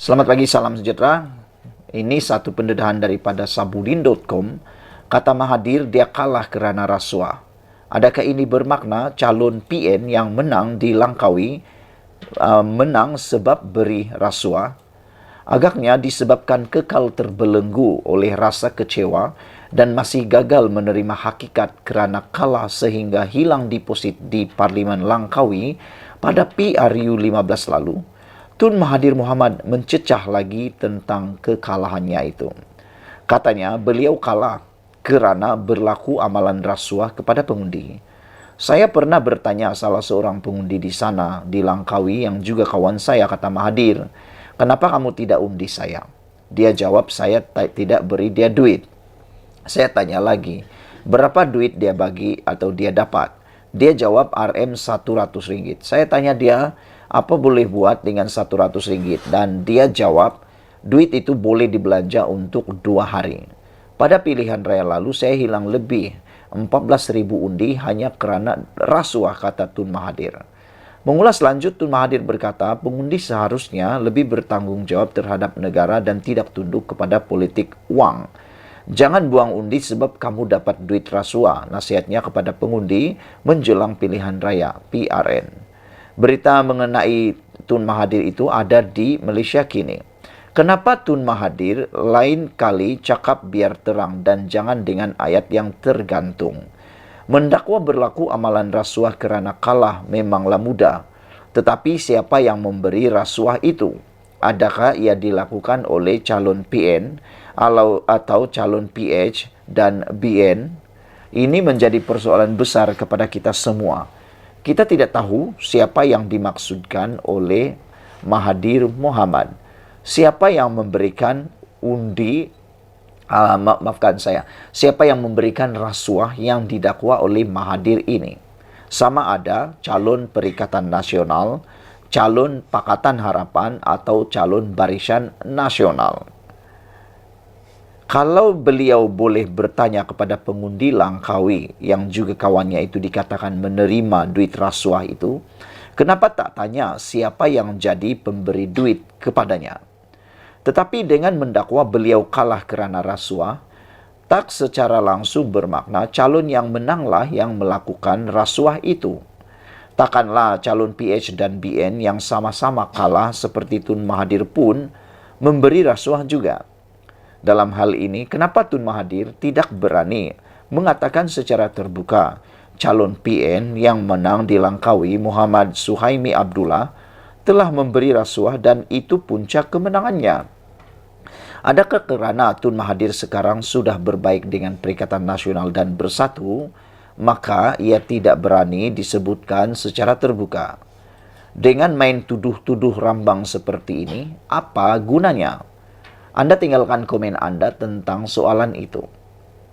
Selamat pagi, salam sejahtera. Ini satu pendedahan daripada sabudin.com. Kata Mahathir, dia kalah kerana rasuah. Adakah ini bermakna calon PN yang menang di Langkawi menang sebab beri rasuah? Agaknya disebabkan kekal terbelenggu oleh rasa kecewa dan masih gagal menerima hakikat kerana kalah sehingga hilang deposit di Parlimen Langkawi pada PRU 15 lalu. Tun Mahathir Mohamad mencecah lagi tentang kekalahannya itu. Katanya beliau kalah kerana berlaku amalan rasuah kepada pengundi. Saya pernah bertanya salah seorang pengundi di sana, di Langkawi yang juga kawan saya, kata Mahathir, kenapa kamu tidak undi saya? Dia jawab, saya tidak beri dia duit. Saya tanya lagi, berapa duit dia bagi atau dia dapat? Dia jawab RM100. Saya tanya dia, apa boleh buat dengan RM100? Dan dia jawab, duit itu boleh dibelanja untuk 2 hari. Pada pilihan raya lalu, saya hilang lebih 14,000 undi hanya kerana rasuah, kata Tun Mahathir. Mengulas lanjut, Tun Mahathir berkata, pengundi seharusnya lebih bertanggung jawab terhadap negara dan tidak tunduk kepada politik wang. Jangan buang undi sebab kamu dapat duit rasuah, nasihatnya kepada pengundi menjelang pilihan raya PRN. Berita mengenai Tun Mahathir itu ada di Malaysia kini. Kenapa Tun Mahathir lain kali cakap biar terang dan jangan dengan ayat yang tergantung? Mendakwa berlaku amalan rasuah kerana kalah memanglah mudah. Tetapi siapa yang memberi rasuah itu? Adakah ia dilakukan oleh calon PN atau calon PH dan BN? Ini menjadi persoalan besar kepada kita semua. Kita tidak tahu siapa yang dimaksudkan oleh Mahathir Mohamad. Siapa yang memberikan undi, siapa yang memberikan rasuah yang didakwa oleh Mahathir ini. Sama ada calon Perikatan Nasional, calon Pakatan Harapan atau calon Barisan Nasional. Kalau beliau boleh bertanya kepada pengundi Langkawi yang juga kawannya itu dikatakan menerima duit rasuah itu, kenapa tak tanya siapa yang jadi pemberi duit kepadanya? Tetapi dengan mendakwa beliau kalah kerana rasuah, tak secara langsung bermakna calon yang menanglah yang melakukan rasuah itu. Takkanlah calon PH dan BN yang sama-sama kalah seperti Tun Mahathir pun memberi rasuah juga. Dalam hal ini, kenapa Tun Mahathir tidak berani mengatakan secara terbuka calon PN yang menang di Langkawi, Muhammad Suhaimi Abdullah, telah memberi rasuah dan itu puncak kemenangannya? Adakah kerana Tun Mahathir sekarang sudah berbaik dengan Perikatan Nasional dan bersatu, maka ia tidak berani disebutkan secara terbuka? Dengan main tuduh-tuduh rambang seperti ini, apa gunanya? Anda tinggalkan komen Anda tentang soalan itu.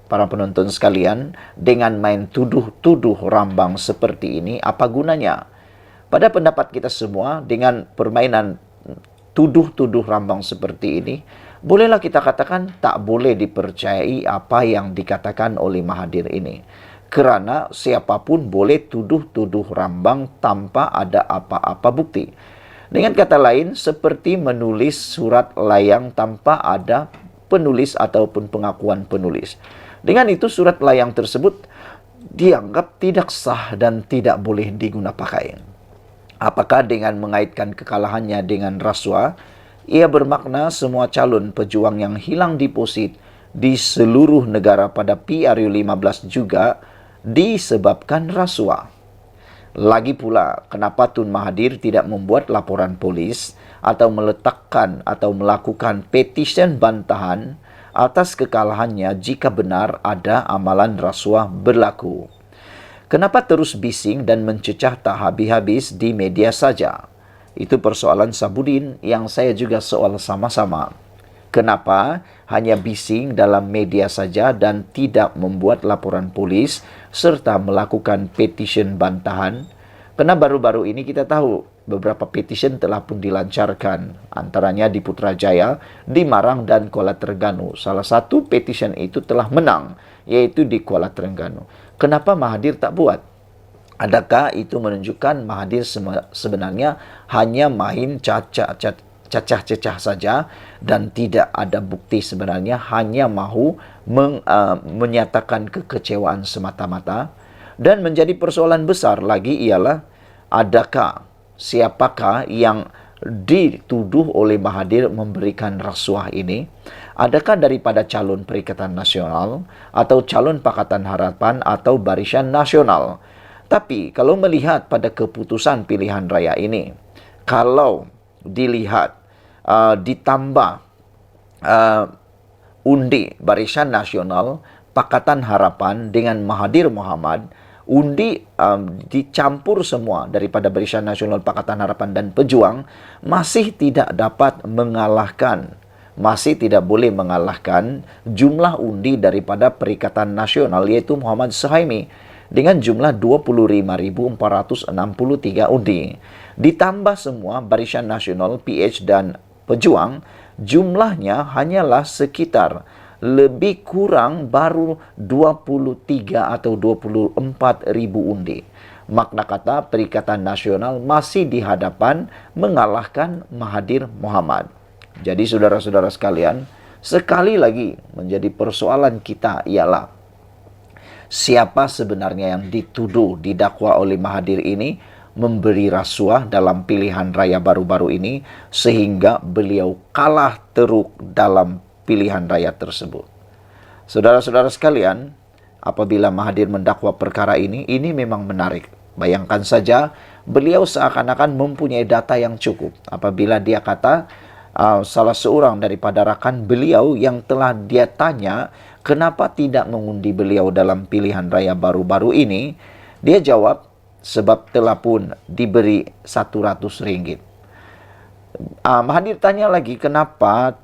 Para penonton sekalian, dengan main tuduh-tuduh rambang seperti ini, apa gunanya? Pada pendapat kita semua, dengan permainan tuduh-tuduh rambang seperti ini, bolehlah kita katakan tak boleh dipercayai apa yang dikatakan oleh Mahathir ini. Kerana siapapun boleh tuduh-tuduh rambang tanpa ada apa-apa bukti. Dengan kata lain, seperti menulis surat layang tanpa ada penulis ataupun pengakuan penulis. Dengan itu, surat layang tersebut dianggap tidak sah dan tidak boleh digunapakai. Apakah dengan mengaitkan kekalahannya dengan rasuah, ia bermakna semua calon pejuang yang hilang deposit di seluruh negara pada PRU 15 juga disebabkan rasuah? Lagi pula, kenapa Tun Mahathir tidak membuat laporan polis atau meletakkan atau melakukan petisyen bantahan atas kekalahannya jika benar ada amalan rasuah berlaku? Kenapa terus bising dan mencecah tak habis-habis di media saja? Itu persoalan Sabudin yang saya juga soal sama-sama. Kenapa hanya bising dalam media saja dan tidak membuat laporan polis serta melakukan petisyen bantahan? Karena baru-baru ini kita tahu beberapa petisyen telah pun dilancarkan, antaranya di Putrajaya, di Marang dan Kuala Terengganu. Salah satu petisyen itu telah menang, yaitu di Kuala Terengganu. Kenapa Mahathir tak buat? Adakah itu menunjukkan Mahathir sebenarnya hanya main cacah-cacah saja dan tidak ada bukti sebenarnya, hanya mahu menyatakan kekecewaan semata-mata. Dan menjadi persoalan besar lagi ialah siapakah yang dituduh oleh Mahathir memberikan rasuah ini? Adakah daripada calon Perikatan Nasional atau calon Pakatan Harapan atau Barisan Nasional? Tapi kalau melihat pada keputusan pilihan raya ini, kalau dilihat ditambah undi Barisan Nasional, Pakatan Harapan dengan Mahathir Mohamad, undi dicampur semua daripada Barisan Nasional, Pakatan Harapan dan Pejuang, masih tidak dapat mengalahkan, masih tidak boleh mengalahkan jumlah undi daripada Perikatan Nasional, yaitu Muhammad Suhaimi dengan jumlah 25.463 undi. Ditambah semua Barisan Nasional, PH dan Pejuang, jumlahnya hanyalah sekitar lebih kurang baru 23 atau 24 ribu undi. Makna kata Perikatan Nasional masih di hadapan mengalahkan Mahathir Mohamad. Jadi saudara-saudara sekalian, sekali lagi menjadi persoalan kita ialah siapa sebenarnya yang dituduh, didakwa oleh Mahathir ini memberi rasuah dalam pilihan raya baru-baru ini sehingga beliau kalah teruk dalam pilihan raya tersebut. Saudara-saudara sekalian, apabila Mahathir mendakwa perkara ini memang menarik. Bayangkan saja, beliau seakan-akan mempunyai data yang cukup. Apabila dia kata, salah seorang daripada rakan beliau yang telah dia tanya kenapa tidak mengundi beliau dalam pilihan raya baru-baru ini, dia jawab, sebab telah pun diberi RM100. Mahathir tanya lagi, kenapa,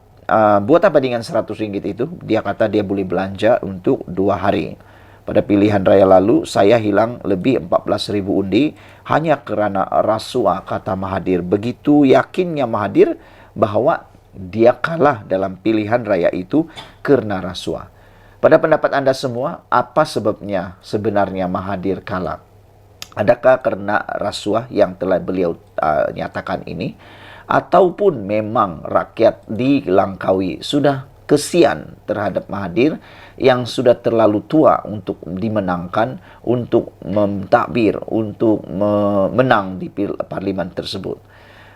buat apa dengan RM100 itu? Dia kata dia boleh belanja untuk 2 hari. Pada pilihan raya lalu, saya hilang lebih 14.000 undi hanya kerana rasuah, kata Mahathir. Begitu yakinnya Mahathir bahwa dia kalah dalam pilihan raya itu kerana rasuah. Pada pendapat Anda semua, apa sebabnya sebenarnya Mahathir kalah? Adakah kerana rasuah yang telah beliau nyatakan ini? Ataupun memang rakyat di Langkawi sudah kesian terhadap Mahathir yang sudah terlalu tua untuk dimenangkan, untuk mentadbir, untuk menang di parlimen tersebut.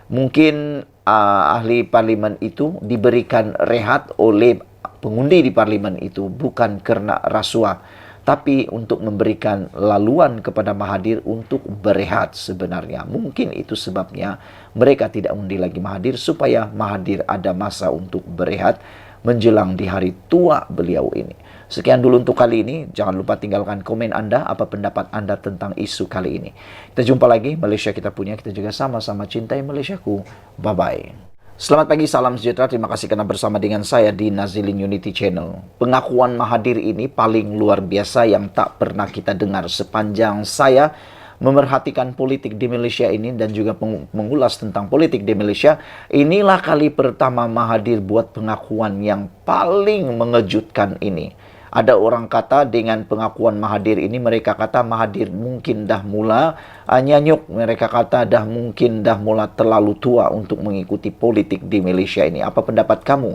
Mungkin ahli parlimen itu diberikan rehat oleh pengundi di parlimen itu bukan kerana rasuah, tapi untuk memberikan laluan kepada Mahathir untuk berehat sebenarnya. Mungkin itu sebabnya mereka tidak undi lagi Mahathir, supaya Mahathir ada masa untuk berehat menjelang di hari tua beliau ini. Sekian dulu untuk kali ini. Jangan lupa tinggalkan komen Anda, apa pendapat Anda tentang isu kali ini. Kita jumpa lagi. Malaysia kita punya, kita juga sama-sama cintai Malaysiaku. Bye-bye. Selamat pagi, salam sejahtera. Terima kasih karena bersama dengan saya di Nazilin Unity Channel. Pengakuan Mahathir ini paling luar biasa yang tak pernah kita dengar sepanjang saya memerhatikan politik di Malaysia ini dan juga mengulas tentang politik di Malaysia. Inilah kali pertama Mahathir buat pengakuan yang paling mengejutkan ini. Ada orang kata dengan pengakuan Mahathir ini, mereka kata Mahathir mungkin dah mula nyanyuk. Mereka kata mungkin dah mula terlalu tua untuk mengikuti politik di Malaysia ini. Apa pendapat kamu?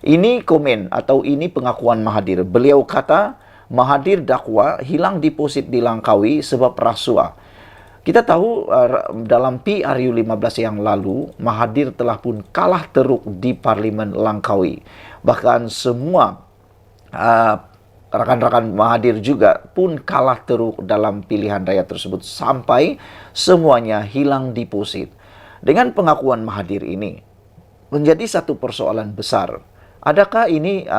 Ini komen atau ini pengakuan Mahathir. Beliau kata Mahathir dakwa hilang deposit di Langkawi sebab rasuah. Kita tahu dalam PRU15 yang lalu, Mahathir telah pun kalah teruk di Parlimen Langkawi. Bahkan semua rakan-rakan Mahathir juga pun kalah teruk dalam pilihan raya tersebut sampai semuanya hilang deposit. Dengan pengakuan Mahathir ini menjadi satu persoalan besar. Adakah ini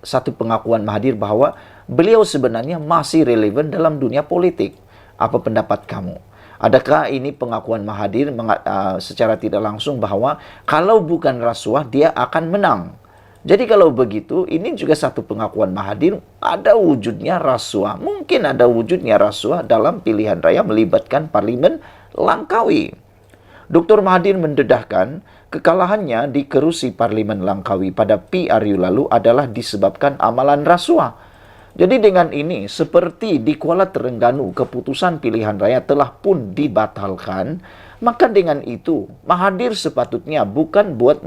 satu pengakuan Mahathir bahwa beliau sebenarnya masih relevan dalam dunia politik? Apa pendapat kamu? Adakah ini pengakuan Mahathir secara tidak langsung bahwa kalau bukan rasuah dia akan menang? Jadi kalau begitu, ini juga satu pengakuan Mahathir, ada wujudnya rasuah. Mungkin ada wujudnya rasuah dalam pilihan raya melibatkan Parlimen Langkawi. Dr. Mahathir mendedahkan kekalahannya di kerusi Parlimen Langkawi pada PRU lalu adalah disebabkan amalan rasuah. Jadi dengan ini, seperti di Kuala Terengganu, keputusan pilihan raya telah pun dibatalkan Maka dengan itu, Mahathir sepatutnya bukan buat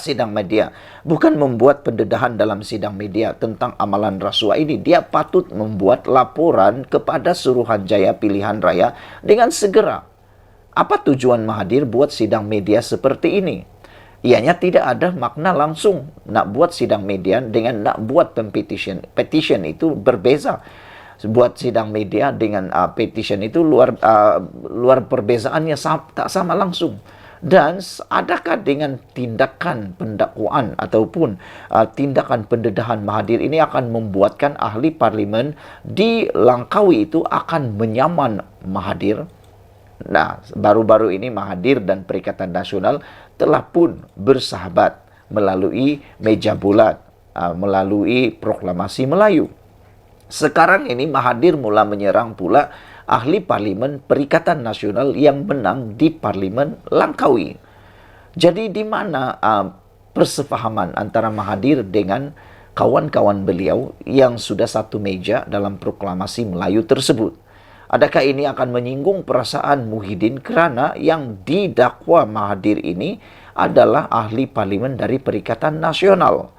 sidang media, bukan membuat pendedahan dalam sidang media tentang amalan rasuah ini. Dia patut membuat laporan kepada Suruhanjaya Pilihan Raya dengan segera. Apa tujuan Mahathir buat sidang media seperti ini? Ianya tidak ada makna langsung nak buat sidang media dengan nak buat petition. Petition itu berbeza. Buat sidang media dengan petition itu luar perbezaannya tak sama langsung. Dan adakah dengan tindakan pendakwaan ataupun tindakan pendedahan Mahathir ini akan membuatkan ahli parlimen di Langkawi itu akan menyaman Mahathir? Nah, baru-baru ini Mahathir dan Perikatan Nasional telah pun bersahabat melalui meja bulat, melalui proklamasi Melayu. Sekarang ini Mahathir mula menyerang pula ahli parlimen Perikatan Nasional yang menang di parlimen Langkawi. Jadi di mana persefahaman antara Mahathir dengan kawan-kawan beliau yang sudah satu meja dalam proklamasi Melayu tersebut? Adakah ini akan menyinggung perasaan Muhyiddin kerana yang didakwa Mahathir ini adalah ahli parlimen dari Perikatan Nasional?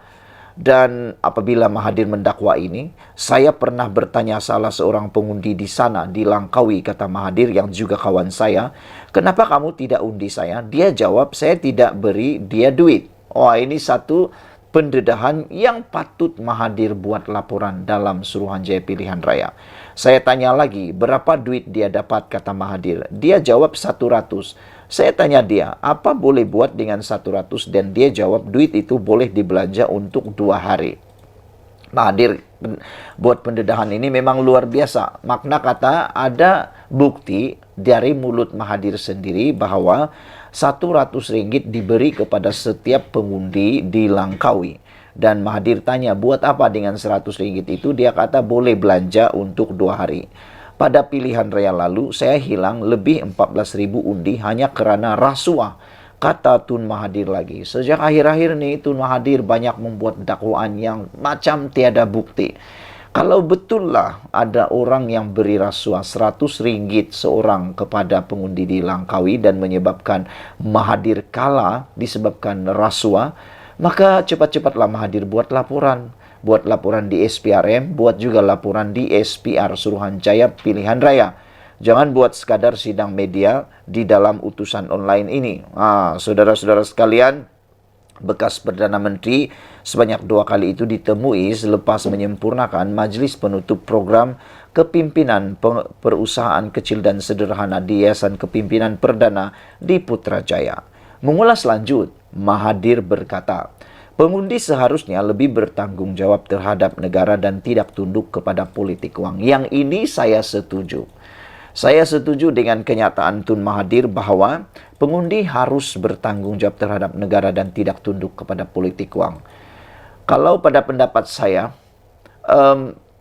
Dan apabila Mahathir mendakwa ini, saya pernah bertanya salah seorang pengundi di sana, di Langkawi, kata Mahathir yang juga kawan saya, kenapa kamu tidak undi saya? Dia jawab, saya tidak beri dia duit. Oh, ini satu pendedahan yang patut Mahathir buat laporan dalam Suruhanjaya Pilihan Raya. Saya tanya lagi, berapa duit dia dapat, kata Mahathir. Dia jawab 100. Saya tanya dia, apa boleh buat dengan 100? Dan dia jawab, duit itu boleh dibelanja untuk 2 hari. Mahathir buat pendedahan ini memang luar biasa. Makna kata, ada bukti dari mulut Mahathir sendiri bahwa 100 ringgit diberi kepada setiap pengundi di Langkawi. Dan Mahathir tanya, buat apa dengan 100 ringgit itu? Dia kata, boleh belanja untuk 2 hari. Pada pilihan raya lalu, saya hilang lebih 14.000 undi hanya kerana rasuah, kata Tun Mahathir lagi. Sejak akhir-akhir ini, Tun Mahathir banyak membuat dakwaan yang macam tiada bukti. Kalau betullah ada orang yang beri rasuah 100 ringgit seorang kepada pengundi di Langkawi dan menyebabkan Mahathir kalah disebabkan rasuah, maka cepat-cepatlah Mahathir buat laporan. Buat laporan di SPRM, buat juga laporan di SPR, Suruhanjaya Pilihan Raya. Jangan buat sekadar sidang media di dalam utusan online ini. Saudara-saudara sekalian, bekas Perdana Menteri sebanyak 2 kali itu ditemui selepas menyempurnakan majlis penutup program kepimpinan perusahaan kecil dan sederhana di Yayasan Kepimpinan Perdana di Putrajaya. Mengulas lanjut, Mahathir berkata, pengundi seharusnya lebih bertanggung jawab terhadap negara dan tidak tunduk kepada politik wang. Yang ini saya setuju. Saya setuju dengan kenyataan Tun Mahathir bahwa pengundi harus bertanggung jawab terhadap negara dan tidak tunduk kepada politik wang. Kalau pada pendapat saya,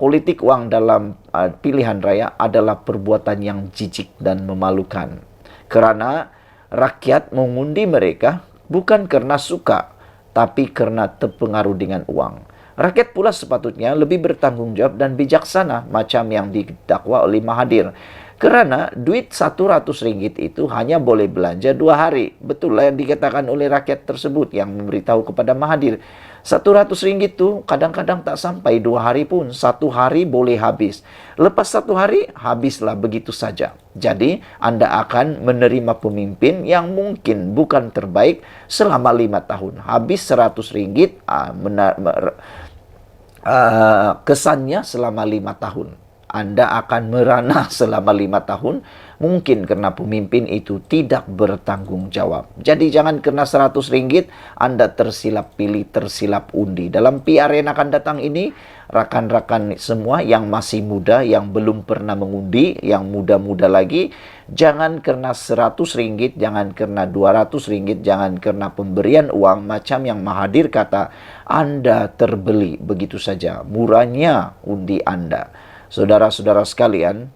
politik wang dalam pilihan raya adalah perbuatan yang jijik dan memalukan. Kerana rakyat mengundi mereka bukan karena suka, tapi karena terpengaruh dengan uang. Rakyat pula sepatutnya lebih bertanggung jawab dan bijaksana macam yang didakwa oleh Mahathir. Kerana duit 100 ringgit itu hanya boleh belanja 2 hari. Betul lah yang dikatakan oleh rakyat tersebut yang memberitahu kepada Mahathir. 100 ringgit itu kadang-kadang tak sampai 2 hari pun. 1 hari boleh habis. Lepas 1 hari, habislah begitu saja. Jadi, Anda akan menerima pemimpin yang mungkin bukan terbaik selama 5 tahun. Habis 100 ringgit, kesannya selama 5 tahun. Anda akan merana selama 5 tahun, mungkin karena pemimpin itu tidak bertanggung jawab. Jadi jangan karena 100 ringgit Anda tersilap pilih, tersilap undi. Dalam PR yang akan datang ini, rakan-rakan semua yang masih muda, yang belum pernah mengundi, yang muda-muda lagi, jangan karena 100 ringgit, jangan karena 200 ringgit, jangan karena pemberian uang macam yang Mahathir kata, Anda terbeli begitu saja. Murahnya undi Anda. Saudara-saudara sekalian,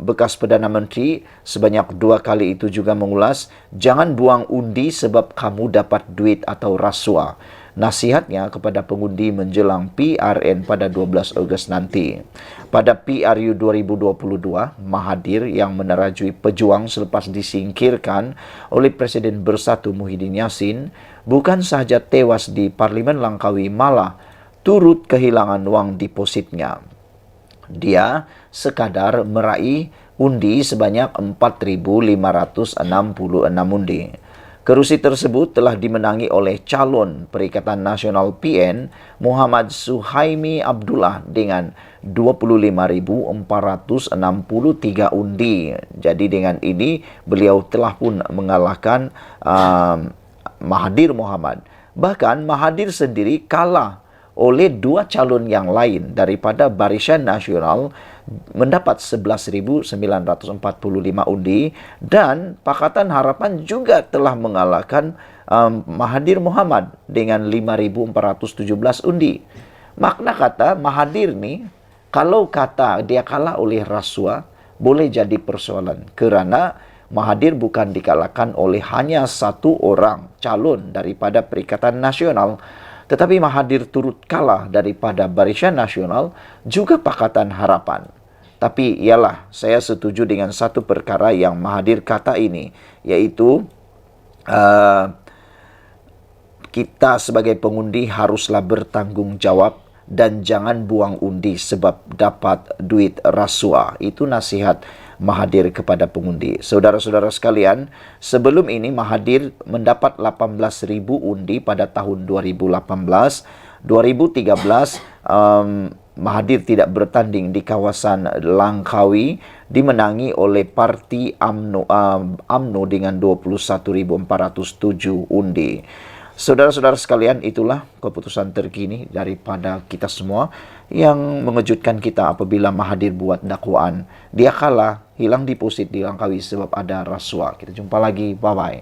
bekas Perdana Menteri sebanyak 2 kali itu juga mengulas, jangan buang undi sebab kamu dapat duit atau rasuah. nasihatnya kepada pengundi menjelang PRN pada 12 Ogos nanti. Pada PRU 2022, Mahathir yang menerajui pejuang selepas disingkirkan oleh Presiden Bersatu Muhyiddin Yassin bukan sahaja tewas di Parlimen Langkawi, malah turut kehilangan uang depositnya. Dia sekadar meraih undi sebanyak 4.566 undi. Kerusi tersebut telah dimenangi oleh calon Perikatan Nasional PN Muhammad Suhaimi Abdullah dengan 25.463 undi. Jadi dengan ini beliau telah pun mengalahkan Mahathir Mohamad. Bahkan Mahathir sendiri kalah oleh dua calon yang lain daripada Barisan Nasional, mendapat 11.945 undi, dan Pakatan Harapan juga telah mengalahkan Mahathir Mohamad dengan 5.417 undi. Makna kata Mahathir ni, kalau kata dia kalah oleh rasuah, boleh jadi persoalan, kerana Mahathir bukan dikalahkan oleh hanya satu orang calon daripada Perikatan Nasional, tetapi Mahathir turut kalah daripada Barisan Nasional juga Pakatan Harapan. Tapi ialah, saya setuju dengan satu perkara yang Mahathir kata ini, iaitu kita sebagai pengundi haruslah bertanggungjawab dan jangan buang undi sebab dapat duit rasuah. Itu nasihat Mahathir kepada pengundi. Saudara-saudara sekalian, sebelum ini Mahathir mendapat 18.000 undi pada tahun 2018. 2013 Mahathir tidak bertanding di kawasan Langkawi, dimenangi oleh Parti UMNO dengan 21.407 undi. Saudara-saudara sekalian, itulah keputusan terkini daripada kita semua yang mengejutkan kita apabila Mahathir buat dakwaan. Dia kalah, hilang deposit di Langkawi sebab ada rasuah. Kita jumpa lagi. Bye-bye.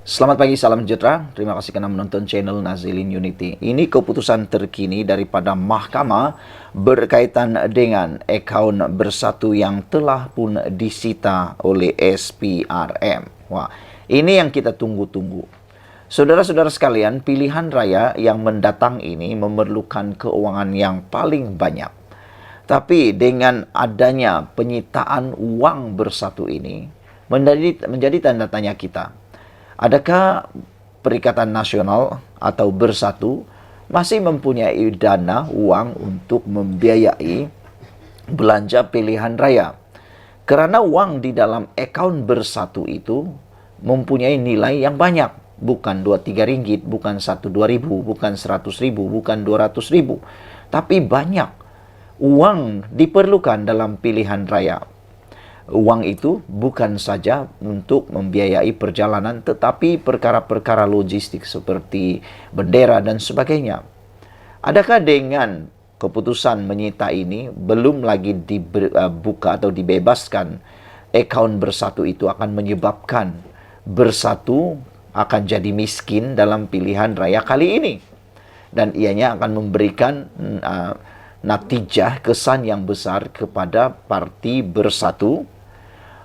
Selamat pagi, salam sejahtera. Terima kasih kerana menonton channel Nazilin Unity. Ini keputusan terkini daripada mahkamah berkaitan dengan akaun Bersatu yang telah pun disita oleh SPRM. Wah, ini yang kita tunggu-tunggu. Saudara-saudara sekalian, pilihan raya yang mendatang ini memerlukan keuangan yang paling banyak. Tapi dengan adanya penyitaan uang Bersatu ini, menjadi tanda tanya kita. Adakah Perikatan Nasional atau Bersatu masih mempunyai dana uang untuk membiayai belanja pilihan raya? Kerana uang di dalam akaun Bersatu itu mempunyai nilai yang banyak. Bukan 2-3 ringgit, bukan 1-2 ribu, bukan 100 ribu, bukan 200 ribu. Tapi banyak uang diperlukan dalam pilihan raya. Uang itu bukan saja untuk membiayai perjalanan, tetapi perkara-perkara logistik seperti bendera dan sebagainya. Adakah dengan keputusan menyita ini belum lagi dibuka atau dibebaskan, akaun Bersatu itu akan menyebabkan Bersatu akan jadi miskin dalam pilihan raya kali ini, dan ianya akan memberikan natijah kesan yang besar kepada Parti Bersatu.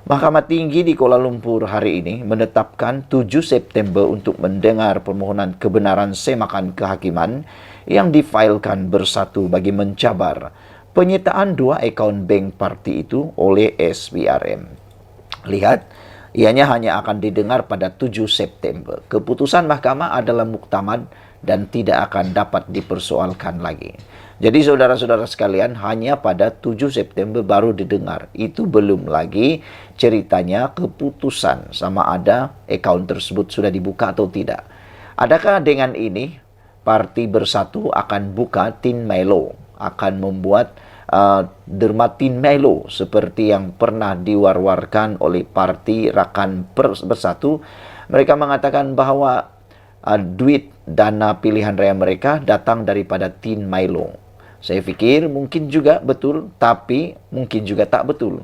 Mahkamah Tinggi di Kuala Lumpur hari ini menetapkan 7 September untuk mendengar permohonan kebenaran semakan kehakiman yang difailkan Bersatu bagi mencabar penyitaan 2 akaun bank parti itu oleh SPRM. Lihat, ianya hanya akan didengar pada 7 September. Keputusan mahkamah adalah muktamad dan tidak akan dapat dipersoalkan lagi. Jadi saudara-saudara sekalian, hanya pada 7 September baru didengar. Itu belum lagi ceritanya keputusan sama ada akaun tersebut sudah dibuka atau tidak. Adakah dengan ini Parti Bersatu akan buka Tin Melo, akan membuat derma Tin Melo seperti yang pernah diwar-warkan oleh Parti Rakan Bersatu? Mereka mengatakan bahawa duit dana pilihan raya mereka datang daripada Tin Melo. Saya fikir mungkin juga betul, tapi mungkin juga tak betul.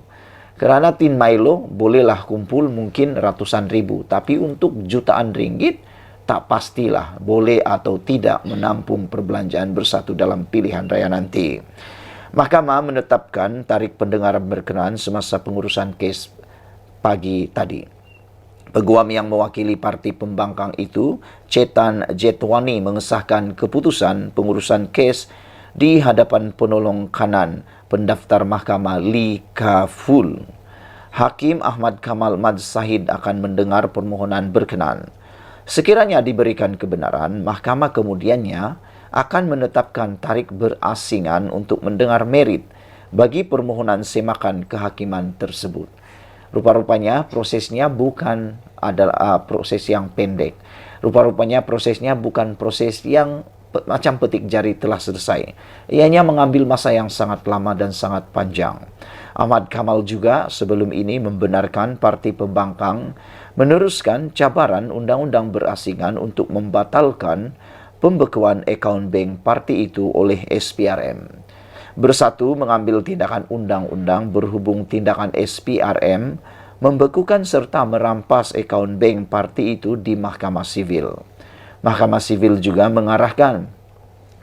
Kerana Tin Melo bolehlah kumpul mungkin ratusan ribu, tapi untuk jutaan ringgit tak pastilah boleh atau tidak menampung perbelanjaan Bersatu dalam pilihan raya nanti. Mahkamah menetapkan tarikh pendengaran berkenaan semasa pengurusan kes pagi tadi. Peguam yang mewakili parti pembangkang itu, Chetan Jetwani, mengesahkan keputusan pengurusan kes di hadapan penolong kanan pendaftar mahkamah Lee Ka-ful. Hakim Ahmad Kamal Mad Sahid akan mendengar permohonan berkenan. Sekiranya diberikan kebenaran, mahkamah kemudiannya akan menetapkan tarikh berasingan untuk mendengar merit bagi permohonan semakan kehakiman tersebut. Rupa-rupanya prosesnya bukan adalah proses yang pendek. Rupa-rupanya prosesnya bukan proses yang macam petik jari telah selesai. Ianya mengambil masa yang sangat lama dan sangat panjang. Ahmad Kamal juga sebelum ini membenarkan parti pembangkang meneruskan cabaran undang-undang berasingan untuk membatalkan pembekuan akaun bank parti itu oleh SPRM. Bersatu mengambil tindakan undang-undang berhubung tindakan SPRM membekukan serta merampas akaun bank parti itu di Mahkamah Sivil. Mahkamah Sivil juga mengarahkan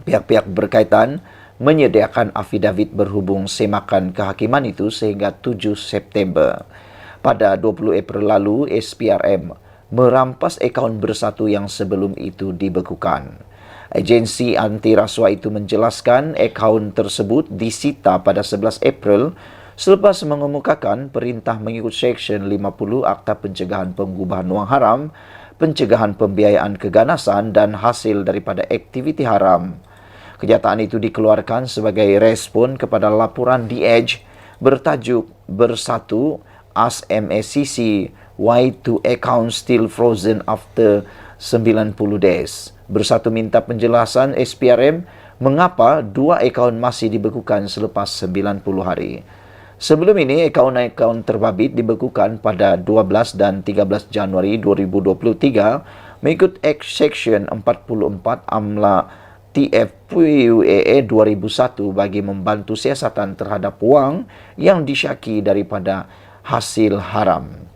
pihak-pihak berkaitan menyediakan afidavit berhubung semakan kehakiman itu sehingga 7 September. Pada 20 April lalu, SPRM merampas akaun Bersatu yang sebelum itu dibekukan. Agensi anti rasuah itu menjelaskan akaun tersebut disita pada 11 April selepas mengemukakan perintah mengikut Seksyen 50 Akta Pencegahan Pengubahan Wang Haram, pencegahan pembiayaan keganasan dan hasil daripada aktiviti haram. Kenyataan itu dikeluarkan sebagai respon kepada laporan The Edge bertajuk Bersatu Ask MACC Why 2 Accounts Still Frozen After 90 Days. Bersatu minta penjelasan SPRM mengapa 2 akaun masih dibekukan selepas 90 hari. Sebelum ini, akaun-akaun terbabit dibekukan pada 12 dan 13 Januari 2023 mengikut Seksyen 44 AMLA TFPUAA 2001 bagi membantu siasatan terhadap wang yang disyaki daripada hasil haram.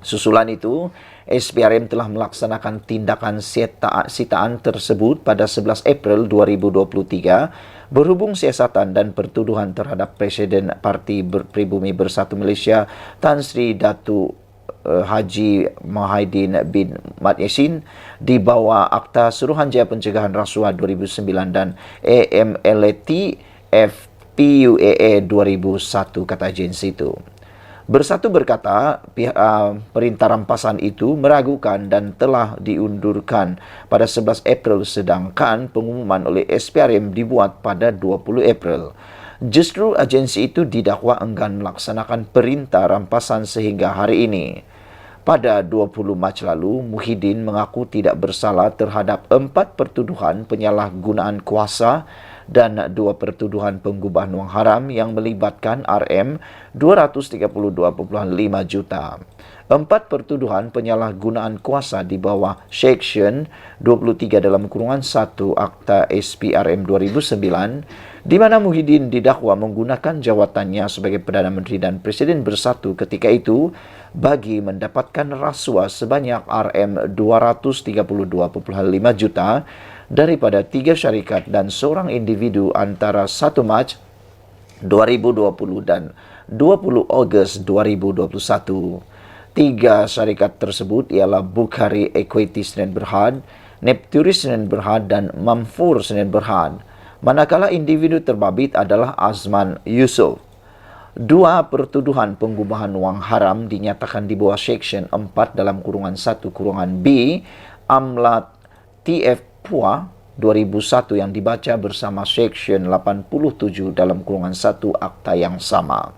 Susulan itu, SPRM telah melaksanakan tindakan sitaan tersebut pada 11 April 2023 berhubung siasatan dan pertuduhan terhadap Presiden Parti Pribumi Bersatu Malaysia Tan Sri Datu Haji Muhyiddin bin Mat Yassin di bawah Akta Suruhanjaya Pencegahan Rasuah 2009 dan AMLAT FPUAA 2001, kata agensi itu. Bersatu berkata perintah rampasan itu meragukan dan telah diundurkan pada 11 April sedangkan pengumuman oleh SPRM dibuat pada 20 April. Justru agensi itu didakwa enggan melaksanakan perintah rampasan sehingga hari ini. Pada 20 Mac lalu, Muhyiddin mengaku tidak bersalah terhadap 4 pertuduhan penyalahgunaan kuasa dan 2 pertuduhan pengubahan wang haram yang melibatkan RM 232.5 juta. 4 pertuduhan penyalahgunaan kuasa di bawah Seksyen 23 dalam kurungan 1 Akta SPRM 2009 di mana Muhyiddin didakwa menggunakan jawatannya sebagai Perdana Menteri dan Presiden Bersatu ketika itu bagi mendapatkan rasuah sebanyak RM 232.5 juta daripada 3 syarikat dan seorang individu antara 1 Mac 2020 dan 20 Ogos 2021. 3 syarikat tersebut ialah Bukhari Equity Sdn Bhd, Nepturis Sdn Bhd dan Mamfur Sdn Bhd. Manakala individu terbabit adalah Azman Yusof. 2 pertuduhan pengubahan wang haram dinyatakan di bawah Seksyen 4 dalam kurungan 1 kurungan B AMLA TFPUA 2001 yang dibaca bersama Seksyen 87 dalam kurungan 1 akta yang sama.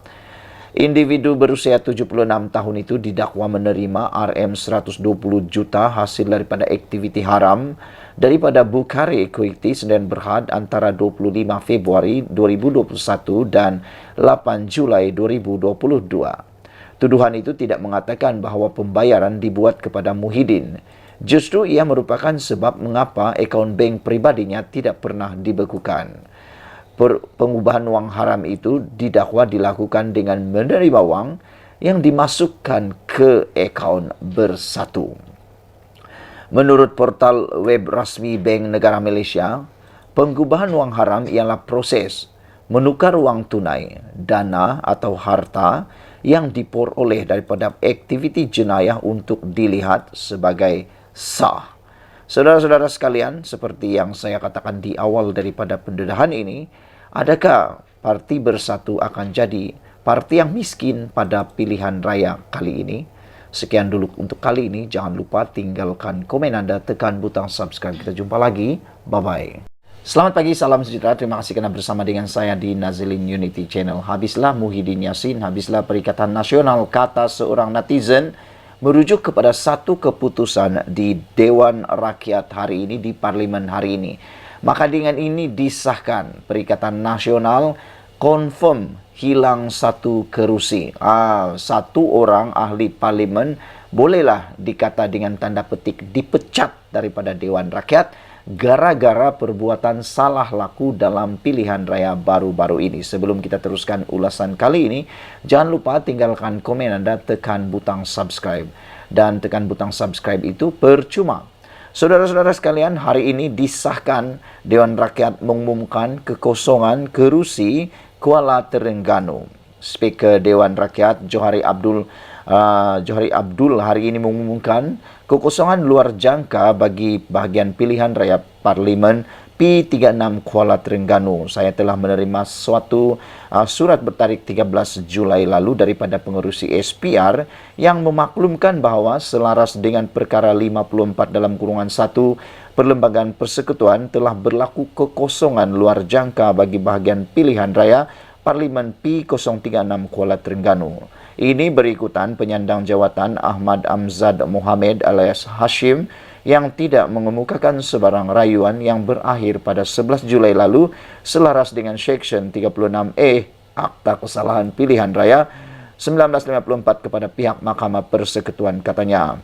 Individu berusia 76 tahun itu didakwa menerima RM 120 juta hasil daripada aktiviti haram daripada Bukhari Equity Sdn Bhd antara 25 Februari 2021 dan 8 Julai 2022. Tuduhan itu tidak mengatakan bahawa pembayaran dibuat kepada Muhyiddin. Justru ia merupakan sebab mengapa akaun bank pribadinya tidak pernah dibekukan. Pengubahan wang haram itu didakwa dilakukan dengan menerima wang yang dimasukkan ke akaun Bersatu. Menurut portal web rasmi Bank Negara Malaysia, pengubahan wang haram ialah proses menukar wang tunai, dana atau harta yang diperoleh daripada aktiviti jenayah untuk dilihat sebagai sah. Saudara-saudara sekalian, seperti yang saya katakan di awal daripada pendedahan ini, adakah Parti Bersatu akan jadi parti yang miskin pada pilihan raya kali ini? Sekian dulu untuk kali ini. Jangan lupa tinggalkan komen Anda, tekan butang subscribe. Kita jumpa lagi. Bye-bye. Selamat pagi, salam sejahtera. Terima kasih karena bersama dengan saya di Nazilin Unity Channel. Habislah Muhyiddin Yassin, habislah Perikatan Nasional, kata seorang netizen merujuk kepada satu keputusan di Dewan Rakyat hari ini, di Parlimen hari ini. Maka dengan ini disahkan Perikatan Nasional confirm hilang satu kerusi. Satu orang ahli parlimen bolehlah dikata dengan tanda petik dipecat daripada Dewan Rakyat gara-gara perbuatan salah laku dalam pilihan raya baru-baru ini. Sebelum kita teruskan ulasan kali ini, jangan lupa tinggalkan komen Anda, tekan butang subscribe. Dan tekan butang subscribe itu percuma. Saudara-saudara sekalian, hari ini disahkan Dewan Rakyat mengumumkan kekosongan kerusi Kuala Terengganu. Speaker Dewan Rakyat Johari Abdul hari ini mengumumkan kekosongan luar jangka bagi bahagian pilihan raya Parlimen P36 Kuala Terengganu. Saya telah menerima suatu surat bertarik 13 Julai lalu daripada pengerusi SPR yang memaklumkan bahawa selaras dengan perkara 54 dalam kurungan 1 Perlembagaan Persekutuan telah berlaku kekosongan luar jangka bagi bahagian pilihan raya Parlimen P036 Kuala Terengganu. Ini berikutan penyandang jawatan Ahmad Amzad Mohamed alias Hashim yang tidak mengemukakan sebarang rayuan yang berakhir pada 11 Julai lalu selaras dengan Seksyen 36A Akta Kesalahan Pilihan Raya 1954 kepada pihak Mahkamah Persekutuan, katanya.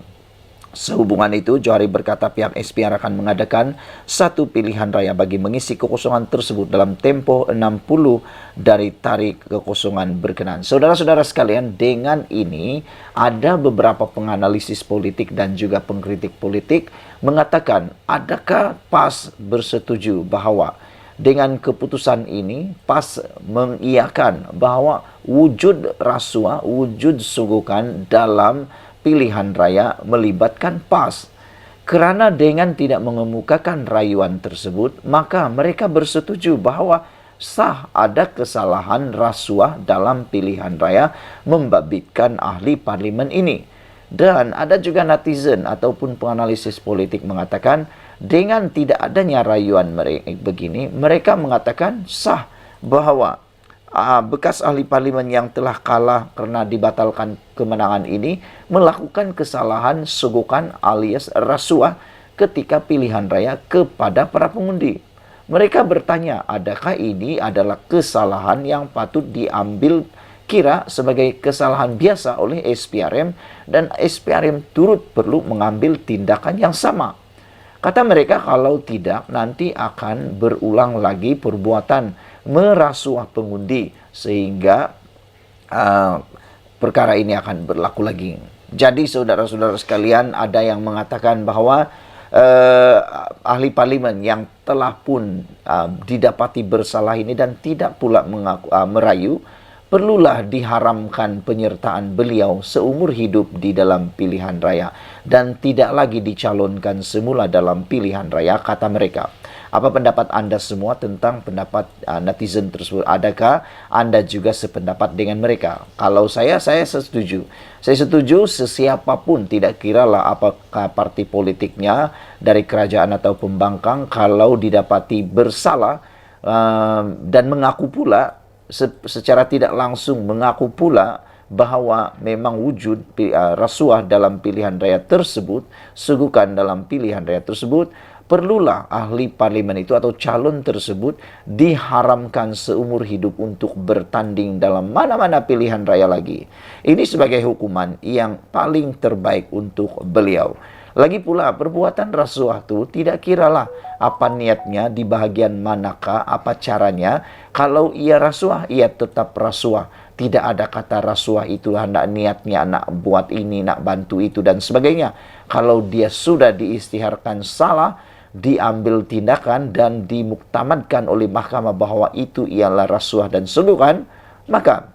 Sehubungan itu, Johari berkata pihak SPR akan mengadakan satu pilihan raya bagi mengisi kekosongan tersebut dalam tempoh 60 dari tarikh kekosongan berkenan. Saudara-saudara sekalian, dengan ini ada beberapa penganalisis politik dan juga pengkritik politik mengatakan adakah PAS bersetuju bahawa dengan keputusan ini PAS mengiyakan bahawa wujud rasuah, wujud sogokan dalam pilihan raya melibatkan PAS. Kerana dengan tidak mengemukakan rayuan tersebut, maka mereka bersetuju bahawa sah ada kesalahan rasuah dalam pilihan raya membabitkan ahli parlimen ini. Dan ada juga netizen ataupun penganalisis politik mengatakan dengan tidak adanya rayuan begini, mereka mengatakan sah bahawa bekas ahli parlimen yang telah kalah kerana dibatalkan kemenangan ini melakukan kesalahan sogokan alias rasuah ketika pilihan raya kepada para pengundi. Mereka bertanya, adakah ini adalah kesalahan yang patut diambil kira sebagai kesalahan biasa oleh SPRM dan SPRM turut perlu mengambil tindakan yang sama. Kata mereka, kalau tidak nanti akan berulang lagi perbuatan merasuah pengundi sehingga perkara ini akan berlaku lagi. Jadi saudara-saudara sekalian, ada yang mengatakan bahawa ahli parlimen yang telah pun didapati bersalah ini dan tidak pula merayu, perlulah diharamkan penyertaan beliau seumur hidup di dalam pilihan raya dan tidak lagi dicalonkan semula dalam pilihan raya, kata mereka. Apa pendapat Anda semua tentang pendapat netizen tersebut? Adakah Anda juga sependapat dengan mereka? Kalau saya setuju. Saya setuju sesiapapun, tidak kiralah apakah parti politiknya dari kerajaan atau pembangkang, kalau didapati bersalah dan mengaku pula secara tidak langsung mengaku pula bahawa memang wujud rasuah dalam pilihan raya tersebut, sogokan dalam pilihan raya tersebut, perlulah ahli parlimen itu atau calon tersebut diharamkan seumur hidup untuk bertanding dalam mana-mana pilihan raya lagi. Ini sebagai hukuman yang paling terbaik untuk beliau. Lagi pula, perbuatan rasuah itu tidak kiralah apa niatnya, di bahagian manakah, apa caranya. Kalau ia rasuah, ia tetap rasuah. Tidak ada kata rasuah itu hendak niatnya nak buat ini, nak bantu itu dan sebagainya. Kalau dia sudah diistiharkan salah, diambil tindakan dan dimuktamadkan oleh mahkamah bahawa itu ialah rasuah dan sogokan, maka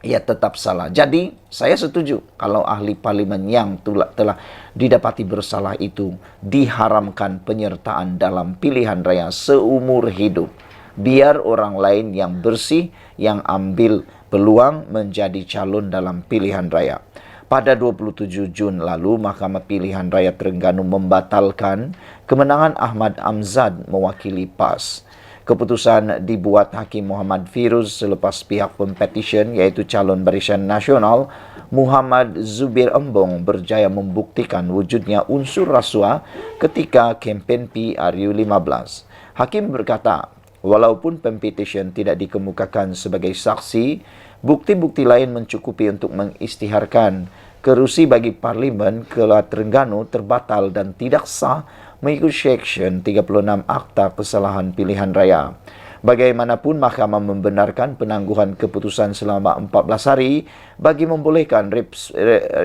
ia tetap salah. Jadi, saya setuju kalau ahli parlimen yang telah didapati bersalah itu diharamkan penyertaan dalam pilihan raya seumur hidup. Biar orang lain yang bersih yang ambil peluang menjadi calon dalam pilihan raya. Pada 27 Jun lalu, Mahkamah Pilihan Raya Terengganu membatalkan kemenangan Ahmad Amzad mewakili PAS. Keputusan dibuat Hakim Muhammad Firuz selepas pihak pempetisyen iaitu calon Barisan Nasional Muhammad Zubir Embong berjaya membuktikan wujudnya unsur rasuah ketika kempen PRU15. Hakim berkata, walaupun pempetisyen tidak dikemukakan sebagai saksi, bukti-bukti lain mencukupi untuk mengisytiharkan kerusi bagi Parlimen Kelah Terengganu terbatal dan tidak sah mengikut Seksyen 36 Akta Kesalahan Pilihan Raya. Bagaimanapun, Mahkamah membenarkan penangguhan keputusan selama 14 hari bagi membolehkan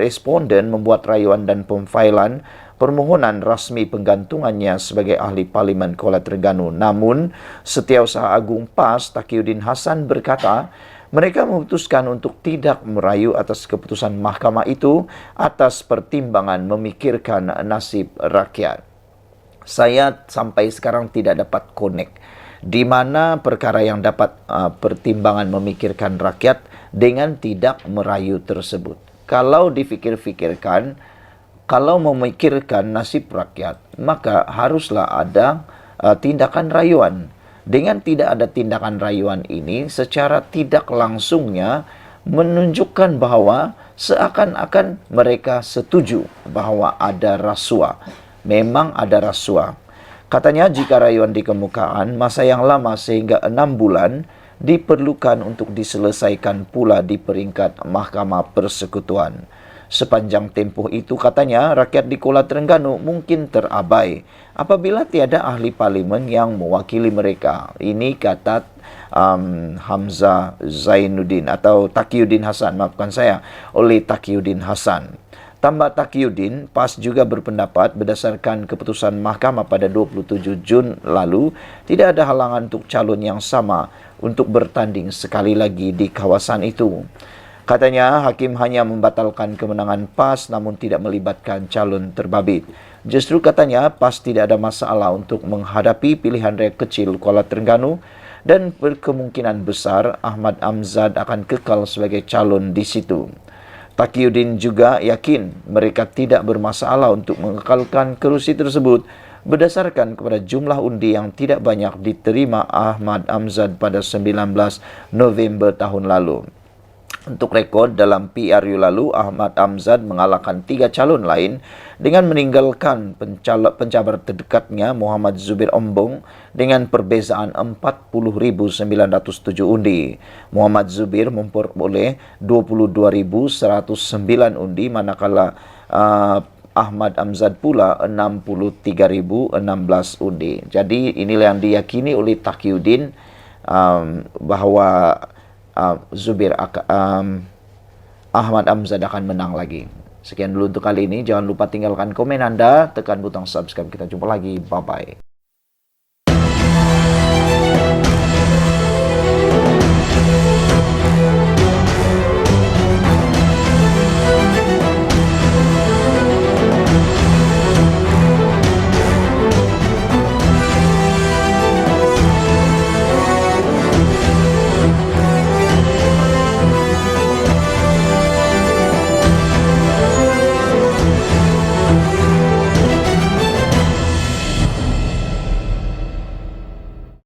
responden membuat rayuan dan pemfailan permohonan rasmi penggantungannya sebagai ahli Parlimen Kuala Terengganu. Namun, Setiausaha Agung PAS Taqiyuddin Hassan berkata, mereka memutuskan untuk tidak merayu atas keputusan mahkamah itu atas pertimbangan memikirkan nasib rakyat. Saya sampai sekarang tidak dapat connect di mana perkara yang dapat pertimbangan memikirkan rakyat dengan tidak merayu tersebut. Kalau difikir-fikirkan, kalau memikirkan nasib rakyat, maka haruslah ada tindakan rayuan. Dengan tidak ada tindakan rayuan ini, secara tidak langsungnya menunjukkan bahwa seakan-akan mereka setuju bahwa ada rasuah. Memang ada rasuah. Katanya jika rayuan dikemukakan, masa yang lama sehingga 6 bulan diperlukan untuk diselesaikan pula di peringkat Mahkamah Persekutuan. Sepanjang tempoh itu katanya rakyat di Kuala Terengganu mungkin terabai apabila tiada ahli parlimen yang mewakili mereka. Ini kata Hamzah Zainuddin atau Taqiyuddin Hassan, maafkan saya, oleh Taqiyuddin Hassan. Tambah Taqiyuddin, PAS juga berpendapat berdasarkan keputusan mahkamah pada 27 Jun lalu, tidak ada halangan untuk calon yang sama untuk bertanding sekali lagi di kawasan itu. Katanya, Hakim hanya membatalkan kemenangan PAS namun tidak melibatkan calon terbabit. Justru katanya, PAS tidak ada masalah untuk menghadapi pilihan raya kecil Kuala Terengganu dan berkemungkinan besar Ahmad Amzad akan kekal sebagai calon di situ. Taqiyuddin juga yakin mereka tidak bermasalah untuk mengekalkan kerusi tersebut berdasarkan kepada jumlah undi yang tidak banyak diterima Ahmad Amzad pada 19 November tahun lalu. Untuk rekod, dalam PRU lalu, Ahmad Amzad mengalahkan 3 calon lain dengan meninggalkan pencabar terdekatnya Muhammad Zubir Embong dengan perbezaan 40.907 undi. Muhammad Zubir memperoleh 22.109 undi, manakala Ahmad Amzad pula 63.016 undi. Jadi inilah yang diyakini oleh Taqiyuddin bahwa Ahmad Amzad akan menang lagi. Sekian dulu untuk kali ini. Jangan lupa tinggalkan komen Anda, tekan butang subscribe. Kita jumpa lagi. Bye-bye.